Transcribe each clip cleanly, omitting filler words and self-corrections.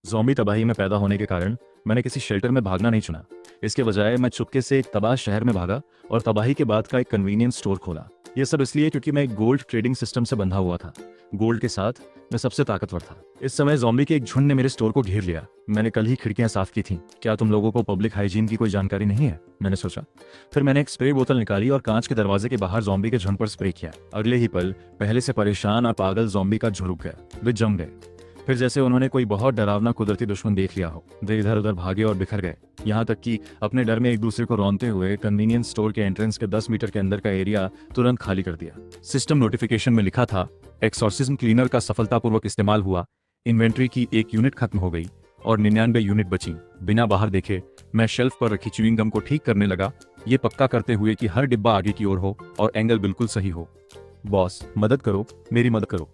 Zombie तबाही में पैदा होने के कारण मैंने किसी शेल्टर में भागना नहीं चुना। इसके बजाय मैं चुपके से एक तबाह शहर में भागा और तबाही के बाद का एक कन्वीनियंस स्टोर खोला। ये सब इसलिए क्योंकि मैं एक गोल्ड ट्रेडिंग सिस्टम से बंधा हुआ था। गोल्ड के साथ मैं सबसे ताकतवर था। इस समय ज़ॉम्बी के एक झुंड ने मेरे स्टोर को घेर लिया। मैंने कल ही खिड़कियां साफ की थीं। क्या तुम लोगों को पब्लिक हाइजीन की कोई जानकारी नहीं है? मैंने सोचा। फिर मैंने एक स्प्रे बोतल निकाली और कांच के दरवाजे के बाहर ज़ॉम्बी के झुंड पर स्प्रे किया। अगले ही पल पहले से परेशान और पागल ज़ॉम्बी का झुंड रुक गया। वे जम गए। फिर जैसे उन्होंने कोई बहुत डरावना कुदरती दुश्मन देख लिया हो। वे इधर उधर भागे और बिखर गए, यहाँ तक कि अपने डर में एक दूसरे को रौंदते हुए कन्वीनियंस स्टोर के एंट्रेंस के 10 मीटर के अंदर का एरिया तुरंत खाली कर दिया। सिस्टम नोटिफिकेशन में लिखा था, एक्सॉर्सिज्म क्लीनर का सफलतापूर्वक इस्तेमाल हुआ, इन्वेंट्री की 1 यूनिट खत्म हो गई और 99 यूनिट बची। बिना बाहर देखे मैं शेल्फ पर रखी च्युइंग गम को ठीक करने लगा, ये पक्का करते हुए कि हर डिब्बा आगे की ओर हो और एंगल बिल्कुल सही हो। बॉस, मदद करो, मेरी मदद करो।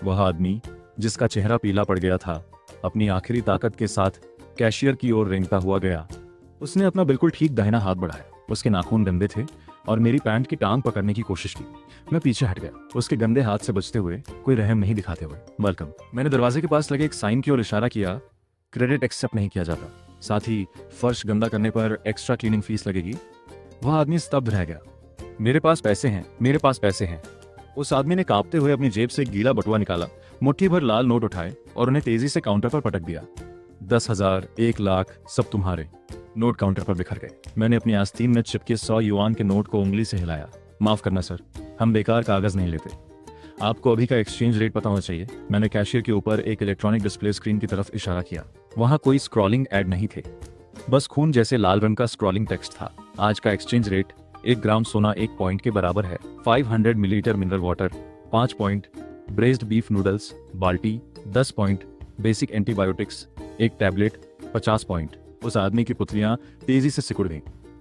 वह आदमी जिसका चेहरा पीला पड़ गया था, अपनी आखिरी ताकत के साथ कैशियर की ओर रेंगता हुआ गया। उसने अपना बिल्कुल ठीक दाहिना हाथ बढ़ाया। उसके नाखून गंदे थे और मेरी पैंट की टांग पकड़ने की कोशिश की। मैं पीछे हट गया, उसके गंदे हाथ से बचते हुए, कोई रहम नहीं दिखाते हुए। वेलकम। मैंने दरवाजे के पास लगे एक साइन की ओर इशारा किया। क्रेडिट एक्सेप्ट नहीं किया जाता, साथ ही फर्श गंदा करने पर एक्स्ट्रा क्लीनिंग फीस लगेगी। वह आदमी स्तब्ध रह गया। मेरे पास पैसे हैं, मेरे पास पैसे हैं। उस आदमी ने कांपते हुए अपनी जेब से एक गीला बटुआ निकाला, मुट्ठी भर लाल नोट उठाए और उन्हें तेजी से काउंटर पर पटक दिया। 10,000, 1 लाख, सब तुम्हारे। नोट काउंटर पर बिखर गए। मैंने अपनी आस्तीन में चिपके 100 युआन के नोट को उंगली से हिलाया। माफ करना सर, हम बेकार कागज नहीं लेते। आपको अभी का एक्सचेंज रेट पता होना चाहिए। मैंने कैशियर के ऊपर एक इलेक्ट्रॉनिक डिस्प्ले स्क्रीन की तरफ इशारा किया। वहां कोई स्क्रॉलिंग ऐड नहीं थे, बस खून जैसे लाल रंग का स्क्रॉलिंग टेक्स्ट था। आज का एक्सचेंज रेट 1 ग्राम सोना 1 पॉइंट के बराबर है। 500 millilitre mineral water 5 point, braced beef noodles बाल्टी 10 point, basic antibiotics 1 tablet 50 point. उस आदमी की पुतलियां तेजी से सिकुड़ गईं।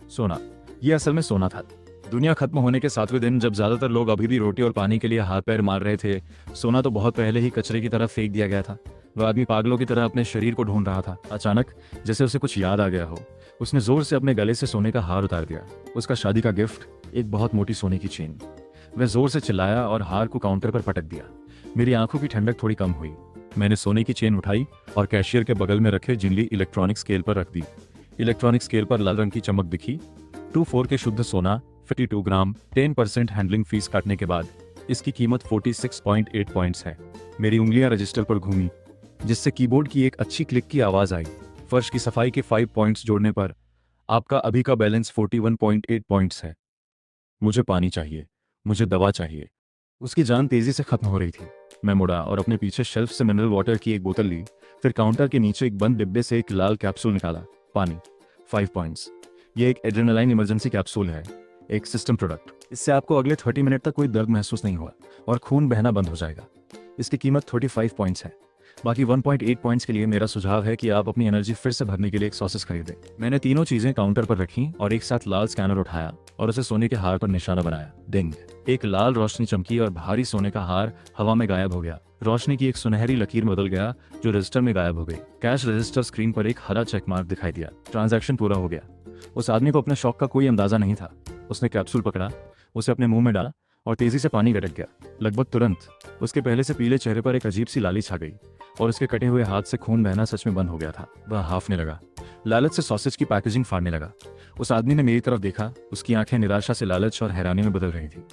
सोना, यह असल में सोना था। दुनिया खत्म होने के 7वें दिन, जब ज्यादातर लोग अभी भी रोटी और पानी के लिए हाथ पैर मार रहे थे, सोना तो बहुत पहले ही कचरे की तरफ फेंक दिया गया था। वह आदमी पागलों की तरह अपने शरीर को ढूंढ रहा था। अचानक जैसे उसे कुछ याद आ गया हो, उसने जोर से अपने गले से सोने का हार उतार दिया। उसका शादी का गिफ्ट, एक बहुत मोटी सोने की चेन। वह जोर से चिल्लाया और हार को काउंटर पर पटक दिया। मेरी आंखों की ठंडक थोड़ी कम हुई। मैंने सोने की चेन उठाई और कैशियर के बगल में रखे जिंगली इलेक्ट्रॉनिक स्केल पर रख दी। इलेक्ट्रॉनिक स्केल पर लाल रंग की चमक दिखी। 24 के शुद्ध सोना 52 ग्राम, 10% हैंडलिंग फीस काटने के बाद इसकी कीमत 46.8 पॉइंट्स है। मेरी उंगलियां रजिस्टर पर घूमी, जिससे कीबोर्ड की एक अच्छी क्लिक की आवाज आई। फर्श की सफाई के 5 पॉइंट्स जोड़ने पर आपका अभी का बैलेंस 41.8 पॉइंट्स है। मुझे पानी चाहिए, मुझे दवा चाहिए। उसकी जान तेजी से खत्म हो रही थी। मैं मुड़ा और अपने पीछे शेल्फ से मिनरल वाटर की एक बोतल ली। फिर काउंटर के नीचे एक बंद डिब्बे से एक लाल कैप्सूल निकाला। पानी 5 पॉइंट्स। ये एक एड्रेनालाइन इमरजेंसी कैप्सूल है, एक सिस्टम प्रोडक्ट। इससे आपको अगले 30 मिनट तक कोई दर्द महसूस नहीं हुआ और खून बहना बंद हो जाएगा। इसकी कीमत 35 पॉइंट्स है। बाकी 1.8 पॉइंट्स के लिए मेरा सुझाव है कि आप अपनी एनर्जी फिर से भरने के लिए एक सॉसेस खरीदें। मैंने तीनों चीजें काउंटर पर रखी और एक साथ लाल स्कैनर उठाया और उसे सोने के हार पर निशाना बनाया। डिंग! एक लाल रोशनी चमकी और भारी सोने का हार हवा में गायब हो गया। रोशनी की एक सुनहरी लकीर बदल गया जो रजिस्टर में गायब हो गई। कैश रजिस्टर स्क्रीन पर एक हरा चेक मार्क दिखाई दिया। ट्रांजैक्शन पूरा हो गया। उस आदमी को अपने शौक का कोई अंदाजा नहीं था। उसने कैप्सूल पकड़ा, उसे अपने मुंह में डाला और तेजी से पानी गटक गया। लगभग तुरंत उसके पहले से पीले चेहरे पर एक अजीब सी लाली छा गई और उसके कटे हुए हाथ से खून बहना सच में बंद हो गया था। वह हाफने लगा, लालच से सॉसेज की पैकेजिंग फाड़ने लगा। उस आदमी ने मेरी तरफ देखा। उसकी आंखें निराशा से लालच और हैरानी में बदल रही थी।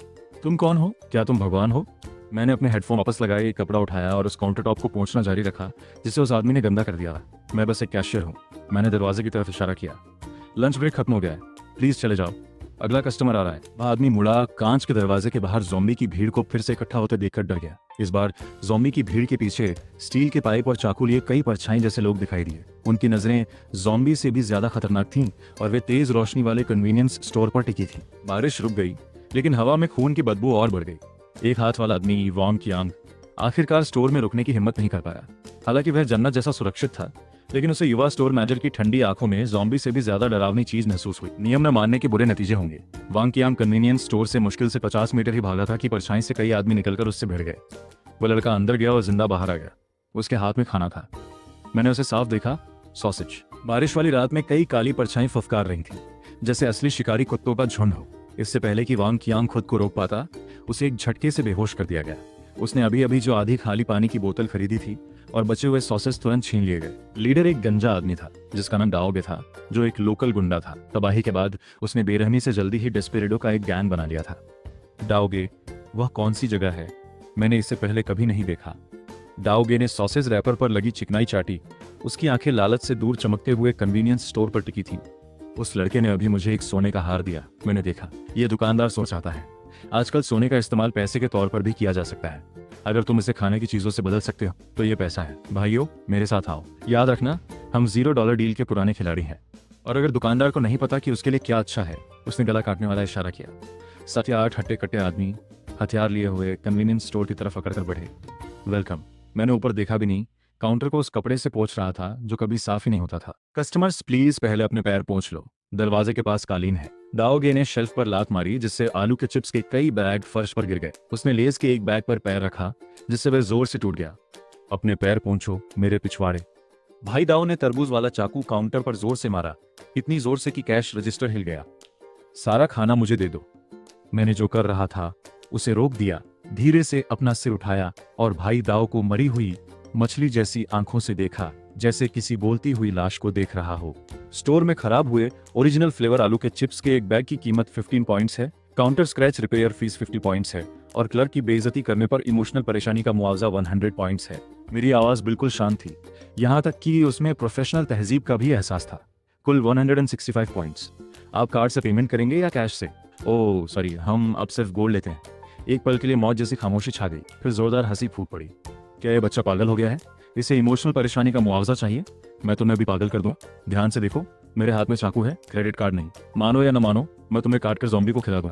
तुम कौन हो? क्या तुम भगवान हो? मैंने अपने हेडफोन वापस लगाए, एक कपड़ा उठाया और उस काउंटर टॉप को पोंछना जारी रखा जिसे उस आदमी ने गंदा कर दिया। मैं बस एक कैशियर हूँ। मैंने दरवाजे की तरफ इशारा किया। लंच ब्रेक खत्म हो गया है, प्लीज चले जाओ, अगला कस्टमर आ रहा है। वह आदमी मुड़ा, कांच के दरवाजे के बाहर ज़ॉम्बी की भीड़ को फिर से इकट्ठा होते देखकर डर गया। इस बार ज़ॉम्बी की भीड़ के पीछे स्टील के पाइप और चाकू लिए कई परछाई जैसे लोग दिखाई दिए। उनकी नजरें ज़ॉम्बी से भी ज्यादा खतरनाक थीं और वे तेज रोशनी वाले कन्वीनियंस स्टोर पर टिकी थी। बारिश रुक गई, लेकिन हवा में खून की बदबू और बढ़ गई। एक हाथ वाला आदमी वांग कियांग आखिरकार स्टोर में रुकने की हिम्मत नहीं कर पाया। हालांकि वह जन्नत जैसा सुरक्षित था, लेकिन उसे युवा स्टोर मैनेजर की ठंडी आंखों में ज़ॉम्बी से भी ज्यादा डरावनी चीज महसूस हुई। नियम न मानने के बुरे नतीजे होंगे। वांग कियांग कन्वीनियंस स्टोर से मुश्किल से 50 मीटर ही भागा था कि परछाई से कई आदमी निकलकर उससे भिड़ गए। वो लड़का अंदर गया और जिंदा बाहर आ गया। उसके हाथ में खाना था। मैंने उसे साफ देखा, सॉसेज। बारिश वाली रात में कई काली परछाई फुफकार रही थी, जैसे असली शिकारी कुत्तों का झुंड हो। इससे पहले कि वांग कियांग खुद को रोक पाता, उसे एक झटके से बेहोश कर दिया गया। उसने अभी अभी जो आधी खाली पानी की बोतल खरीदी थी, और बचे हुए सॉसेस तुरंत छीन लिए गए। लीडर एक गंजा आदमी था जिसका नाम डाओगे था, जो एक लोकल गुंडा था। तबाही के बाद उसने बेरहमी से जल्दी ही डेस्पेरेडो का एक गैंग बना लिया था। डाओगे, वह कौन सी जगह है? मैंने इससे पहले कभी नहीं देखा। डाओगे ने सॉसेज रैपर पर लगी चिकनाई चाटी। उसकी आंखें लालच से दूर चमकते हुए कन्वीनियंस स्टोर पर टिकी थीं। उस लड़के ने अभी मुझे एक सोने का हार दिया। मैंने देखा, ये दुकानदार सोच आता है। आजकल सोने का इस्तेमाल पैसे के तौर पर भी किया जा सकता है। अगर तुम इसे खाने की चीजों से बदल सकते हो तो ये पैसा है। भाइयों, मेरे साथ आओ। याद रखना, हम $0 डील के पुराने खिलाड़ी हैं। और अगर दुकानदार को नहीं पता कि उसके लिए क्या अच्छा है, उसने गला काटने वाला इशारा किया। 7 या 8 हट्टे कट्टे आदमी हथियार लिए हुए कन्वीनियंस स्टोर की तरफ अकड़ कर बढ़े। वेलकम। मैंने ऊपर देखा भी नहीं, काउंटर को उस कपड़े से पोंछ रहा था जो कभी साफ ही नहीं होता था। कस्टमर्स प्लीज पहले अपने पैर पोंछ लो, दरवाजे के पास कालीन है। डाओगे ने शेल्फ पर लात मारी जिससे आलू के चिप्स के कई बैग फर्श पर गिर गए। उसने लेस के एक बैग पर पैर रखा जिससे वह जोर से टूट गया। अपने पैर पोंछो मेरे पिछवाड़े। भाई दाओ ने तरबूज वाला चाकू काउंटर पर जोर से मारा, इतनी जोर से कि कैश रजिस्टर हिल गया। सारा खाना मुझे दे दो। मैंने जो कर रहा था उसे रोक दिया, धीरे से अपना सिर उठाया और भाई दाओ को मरी हुई मछली जैसी आंखों से देखा, जैसे किसी बोलती हुई लाश को देख रहा हो। स्टोर में खराब हुए ओरिजिनल फ्लेवर आलू के चिप्स के एक बैग की कीमत 15 पॉइंट्स है, counter scratch repair fees 50 points है और क्लर्क की बेइज्जती करने पर इमोशनल परेशानी का मुआवजा 100 पॉइंट्स है। मेरी आवाज बिल्कुल शांत थी, यहाँ तक कि उसमें प्रोफेशनल तहजीब का भी एहसास था। कुल 165 पॉइंट्स। आप कार्ड से पेमेंट करेंगे या कैश से? ओह सॉरी, हम अब सिर्फ गोल्ड लेते हैं। एक पल के लिए मौत जैसी खामोशी छा गई, फिर जोरदार हंसी फूट पड़ी। क्या ये बच्चा पागल हो गया है? इसे इमोशनल परेशानी का मुआवजा चाहिए? मैं तुम्हें भी पागल कर दूं? ध्यान से देखो, मेरे हाथ में चाकू है, क्रेडिट कार्ड नहीं। मानो या न मानो, मैं तुम्हें काट कर ज़ॉम्बी को खिला दूं।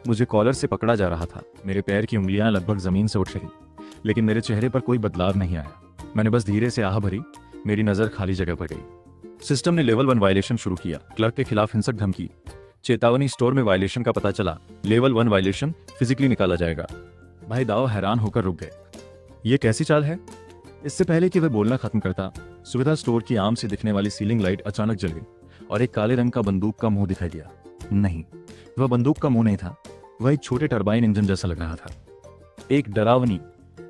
मुझे कॉलर से पकड़ा जा रहा था। मेरे पैर की उंगलियां लगभग जमीन से उठ रही, लेकिन मेरे चेहरे पर कोई बदलाव नहीं आया। मैंने बस धीरे से आह भरी। मेरी नजर खाली जगह पर गई। सिस्टम ने लेवल 1 वायलेशन शुरू किया। क्लर्क के खिलाफ हिंसक धमकी। चेतावनी, स्टोर में वायलेशन का पता चला, लेवल 1 वायलेशन फिजिकली निकाला जाएगा। भाई दाओ हैरान होकर रुक गए। ये कैसी चाल है? इससे पहले कि वह बोलना खत्म करता, सुविधा स्टोर की आम से दिखने वाली सीलिंग लाइट अचानक जल गई और एक काले रंग का बंदूक का मुंह दिखाई दिया। नहीं, वह बंदूक का मुंह नहीं था, वह एक छोटे टरबाइन इंजन जैसा लग रहा था। एक डरावनी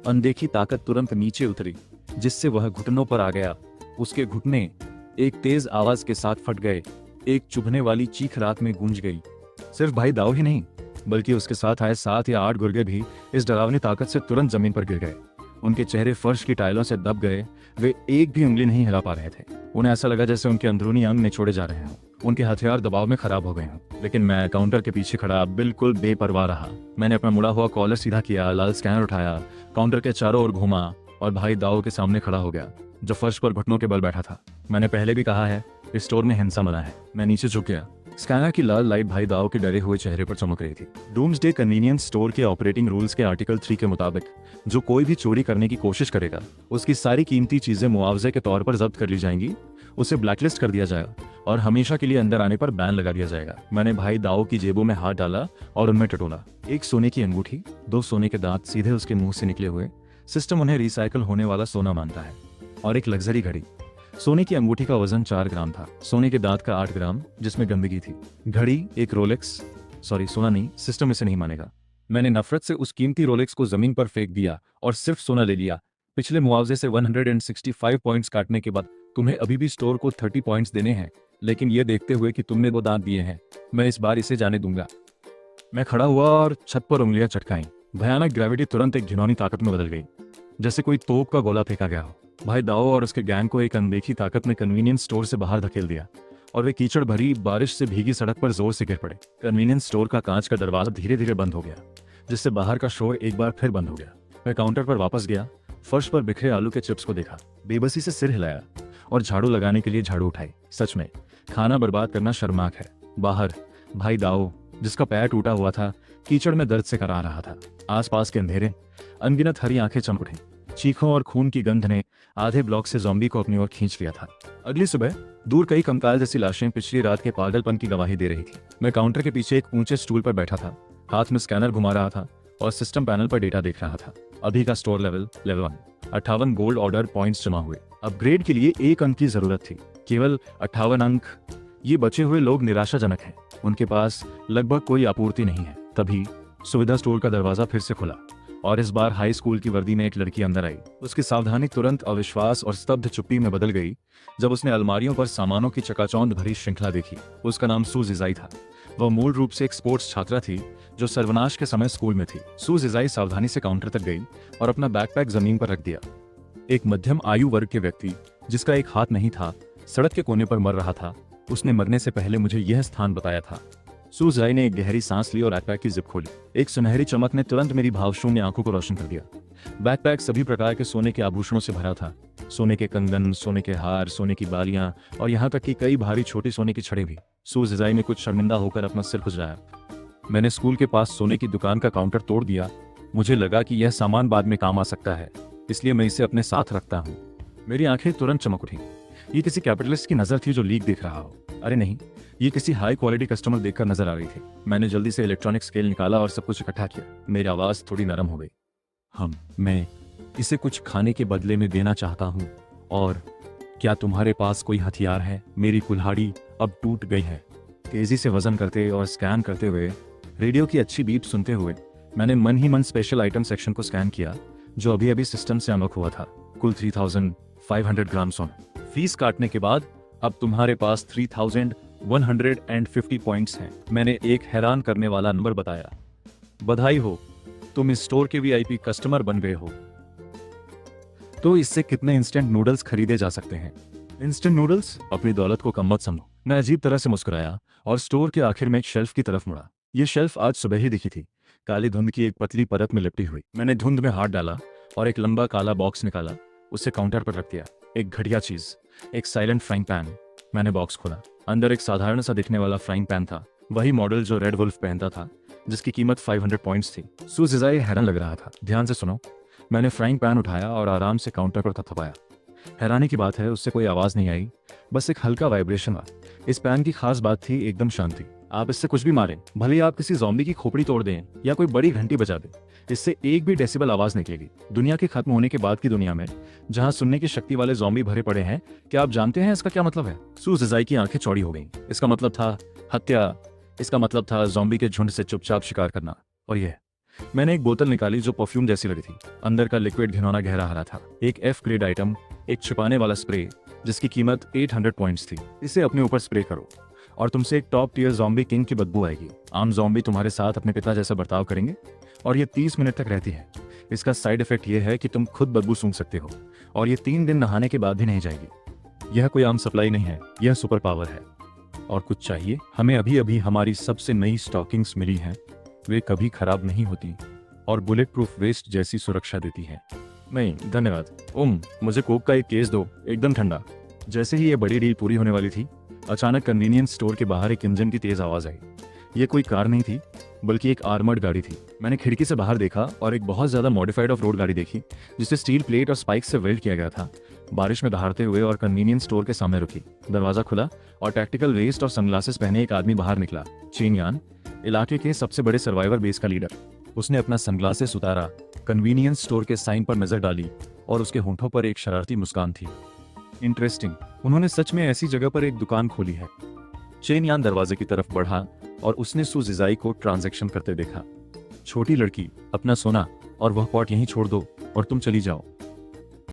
अनदेखी ताकत तुरंत नीचे उतरी जिससे वह घुटनों पर आ गया। उसके घुटने एक तेज आवाज के साथ फट गए। एक चुभने वाली चीख रात में गूंज गई। सिर्फ भाई दाओ ही नहीं, बल्कि उसके साथ आए 7 या 8 गुर्गे भी इस डरावनी ताकत से तुरंत जमीन पर गिर गए। उनके चेहरे फर्श की टाइलों से दब गए। वे एक भी उंगली नहीं हिला पा रहे थे। उन्हें ऐसा लगा जैसे उनके अंदरूनी अंग निचोड़े जा रहे हों, उनके हथियार दबाव में खराब हो गए हों। लेकिन मैं काउंटर के पीछे खड़ा बिल्कुल बेपरवाह रहा। मैंने अपना मुड़ा हुआ कॉलर सीधा किया, लाल स्कैनर उठाया, काउंटर के चारों ओर घूमा और भाई दाओ के सामने खड़ा हो गया जो फर्श पर घुटनों के बल बैठा था। मैंने पहले भी कहा है, इस स्टोर में हिंसा मना है। मैं नीचे झुक गया। स्कैनर की लाल लाइट भाई दाओ के डरे हुए चेहरे पर चमक रही थी। डूम्सडे कन्वीनियंस स्टोर के ऑपरेटिंग रूल्स के आर्टिकल 3 के मुताबिक जो कोई भी चोरी करने की कोशिश करेगा, उसकी सारी कीमती चीजें मुआवजे के तौर पर जब्त कर ली जाएंगी, उसे ब्लैकलिस्ट कर दिया जाएगा और हमेशा के लिए अंदर आने पर बैन लगा दिया जाएगा। मैंने भाई दाओ की जेबों में हाथ डाला और उनमें टटोला। एक सोने की अंगूठी, 2 सोने के दांत सीधे उसके मुंह से निकले हुए। सिस्टम उन्हें रिसाइकल होने वाला सोना मानता है। और एक लग्जरी घड़ी। सोने की अंगूठी का वजन 4 ग्राम था, सोने के दांत का 8 ग्राम जिसमें गंदगी थी। घड़ी एक रोलेक्स, सॉरी सोना नहीं, सिस्टम इसे नहीं मानेगा। मैंने नफरत से उस कीमती रोलेक्स को जमीन पर फेंक दिया और सिर्फ सोना ले लिया। पिछले मुआवजे से 165 पॉइंट्स काटने के बाद तुम्हें अभी भी स्टोर को 30 पॉइंट्स देने हैं, लेकिन ये देखते हुए कि तुमने वो दांत दिए हैं, मैं इस बार इसे जाने दूंगा। मैं खड़ा हुआ और छत पर उंगलियां चटकाई। भयानक ग्रेविटी तुरंत एक घिनौनी ताकत में बदल गई, जैसे कोई तोप का गोला फेंका गया हो। भाई दाओ और उसके गैंग को एक अनदेखी ताकत ने कन्वीनियंस स्टोर से बाहर धकेल दिया और वे कीचड़ भरी बारिश से भीगी सड़क पर जोर से गिर पड़े। कन्वीनियंस स्टोर का कांच का दरवाजा धीरे धीरे बंद हो गया, जिससे बाहर का शोर एक बार फिर बंद हो गया। मैं काउंटर पर वापस गया, फर्श पर बिखरे आलू के चिप्स को देखा, बेबसी से सिर हिलाया और झाड़ू लगाने के लिए झाड़ू उठाई। सच में खाना बर्बाद करना शर्मनाक है। बाहर भाई दाओ, जिसका पैर टूटा हुआ था, कीचड़ में दर्द से करा रहा था। आसपास के अंधेरे, अनगिनत हरी आंखें चमक उठी। चीखों और खून की गंध ने आधे ब्लॉक से ज़ॉम्बी को अपनी ओर खींच लिया था। अगली सुबह दूर कई कंकाल जैसी लाशें पिछली रात के पागलपन की गवाही दे रही थी। मैं काउंटर के पीछे एक ऊंचे स्टूल पर बैठा था, हाथ में स्कैनर घुमा रहा था और सिस्टम पैनल पर डेटा देख रहा था। अभी का store level 58 gold order points जमा हुए। अपग्रेड के लिए 1 अंक की जरूरत थी, केवल 58 अंक। ये बचे हुए लोग निराशाजनक हैं, उनके पास लगभग कोई आपूर्ति नहीं है। तभी सुविधा स्टोर का दरवाजा फिर से खुला और इस बार हाई स्कूल की वर्दी में एक लड़की अंदर आई। उसकी सावधानी तुरंत अविश्वास और स्तब्ध चुप्पी में बदल गई जब उसने अलमारियों पर सामानों की चकाचौंध भरी श्रृंखला देखी। उसका नाम सू जिजाई था। वह मूल रूप से एक स्पोर्ट्स छात्रा थी जो सर्वनाश के समय स्कूल में थी। सू जिजाई सावधानी से काउंटर तक गई और अपना बैकपैक जमीन पर रख दिया। एक मध्यम आयु वर्ग के व्यक्ति जिसका एक हाथ नहीं था, सड़क के कोने पर मर रहा था। उसने मरने से पहले मुझे यह स्थान बताया था। सू जिजाई ने एक गहरी सांस ली और बैकपैक की जिप खोली। एक सुनहरी चमक ने तुरंत मेरी भावशून्य आंखों को रोशन कर दिया। बैकपैक सभी प्रकार के सोने के आभूषणों से भरा था। सोने के कंगन, सोने के हार, सोने की बालियां और यहाँ तक कि कई भारी छोटी सोने की छड़ें भी। सू जिजाई ने कुछ शर्मिंदा होकर अपना सिर खुजलाया। मैंने स्कूल के पास सोने की दुकान का काउंटर तोड़ दिया। मुझे लगा कि यह सामान बाद में काम आ सकता है, इसलिए मैं इसे अपने साथ रखता हूँ। मेरी आंखें तुरंत चमक उठी। ये किसी कैपिटलिस्ट की नजर थी जो लीक देख रहा हो। अरे नहीं, ये किसी हाई क्वालिटी कस्टमर देखकर नजर आ रही थी। मैंने जल्दी से इलेक्ट्रॉनिक स्केल निकाला और सब कुछ इकट्ठा किया। मेरी आवाज थोड़ी नरम हो गई। मैं इसे कुछ खाने के बदले में देना चाहता हूँ। और क्या तुम्हारे पास कोई हथियार है? मेरी कुल्हाड़ी अब टूट गई है। तेजी से वजन करते और स्कैन करते हुए, रेडियो की अच्छी बीट सुनते हुए, मैंने मन ही मन स्पेशल आइटम सेक्शन को स्कैन किया जो अभी अभी सिस्टम से अनलॉक हुआ था। कुल 3500 ग्राम सोना। फीस काटने के बाद अब तुम्हारे पास 3150 पॉइंट्स हैं। मैंने एक हैरान करने वाला नंबर बताया। बधाई हो, तुम इस स्टोर के वीआईपी कस्टमर बन गए हो। तो इससे कितने इंस्टेंट नूडल्स खरीदे जा सकते हैं? Instant noodles? अपनी दौलत को कम मत समझो। मैं अजीब तरह से मुस्कुराया और स्टोर के आखिर में एक शेल्फ की तरफ मुड़ा। यह शेल्फ आज सुबह ही दिखी थी, काली धुंध की एक पतली परत में लिपटी हुई। मैंने धुंध में हाथ डाला और एक लंबा काला बॉक्स निकाला। उसे काउंटर पर रख दिया। एक घटिया चीज, एक साइलेंट फ्राइंग पैन। मैंने बॉक्स खोला। अंदर एक साधारण सा दिखने वाला फ्राइंग पैन था, वही मॉडल जो रेड वुल्फ पहनता था, जिसकी कीमत 500 पॉइंट्स थी। सू जिजाई हैरान लग रहा था। ध्यान से सुनो। मैंने फ्राइंग पैन उठाया और आराम से काउंटर पर थपथपाया। हैरानी की बात है, उससे कोई आवाज नहीं आई, बस एक हल्का वाइब्रेशन था। इस पैन की खास बात थी, एकदम शांति। आप इससे कुछ भी मारें, भले ही आप किसी ज़ॉम्बी की खोपड़ी तोड़ दें या कोई बड़ी घंटी बजा दें, इससे एक भी डेसिबल आवाज निकलेगी। दुनिया के खत्म होने के बाद की दुनिया में, जहां सुनने की शक्ति वाले ज़ॉम्बी भरे पड़े हैं, क्या आप जानते हैं इसका क्या मतलब है? सू जिजाई की आंखें चौड़ी हो गईं। इसका मतलब था हत्या। इसका मतलब था ज़ॉम्बी के झुंड से चुपचाप शिकार करना। और यह, मैंने एक बोतल निकाली जो परफ्यूम जैसी लगी थी। अंदर का लिक्विड घिनौना गहरा हरा था। एक एफ ग्रेड आइटम, एक छिपाने वाला स्प्रे जिसकी कीमत 800 पॉइंट्स थी। इसे अपने ऊपर स्प्रे करो और तुमसे एक टॉप टियर ज़ॉम्बी किंग की बदबू आएगी। आम ज़ॉम्बी तुम्हारे साथ अपने पिता जैसा बर्ताव करेंगे और ये 30 मिनट तक रहती है। इसका साइड इफेक्ट ये है कि तुम खुद बदबू सूंघ सकते हो और ये 3 दिन नहाने के बाद भी नहीं जाएगी। यह कोई आम सप्लाई नहीं है, यह सुपर पावर है। और कुछ चाहिए? हमें अभी अभी हमारी सबसे नई स्टॉकिंग्स मिली हैं। वे कभी खराब नहीं होती और बुलेट प्रूफ वेस्ट जैसी सुरक्षा देती हैं। नहीं धन्यवाद। मुझे कोक का एक केस दो, एकदम ठंडा। जैसे ही ये बड़ी डील पूरी होने वाली थी, अचानक कन्वीनियंस स्टोर के बाहर एक इंजन की तेज आवाज आई। ये कोई कार नहीं थी, बल्कि एक आर्मर्ड गाड़ी थी। मैंने खिड़की से बाहर देखा और एक बहुत ज्यादा मॉडिफाइड ऑफ रोड गाड़ी देखी, जिसे स्टील प्लेट और स्पाइक से वेल्ड किया गया था। बारिश में दहाड़ते हुए और कन्वीनियंस स्टोर के सामने रुकी। दरवाजा खुला और टैक्टिकल वेस्ट और सनग्लासेस पहने एक आदमी बाहर निकला। चेन यान, इलाके के सबसे बड़े सर्वाइवर बेस का लीडर। उसने अपना सनग्लासेस उतारा, कन्वीनियंस स्टोर के साइन पर नजर डाली और उसके होंठों पर एक शरारती मुस्कान थी। इंटरेस्टिंग, उन्होंने सच में ऐसी जगह पर एक दुकान खोली है। चेन यान दरवाजे की तरफ बढ़ा और उसने सू जिजाई को ट्रांजैक्शन करते देखा। छोटी लड़की, अपना सोना और वह पॉट यहीं छोड़ दो और तुम चली जाओ।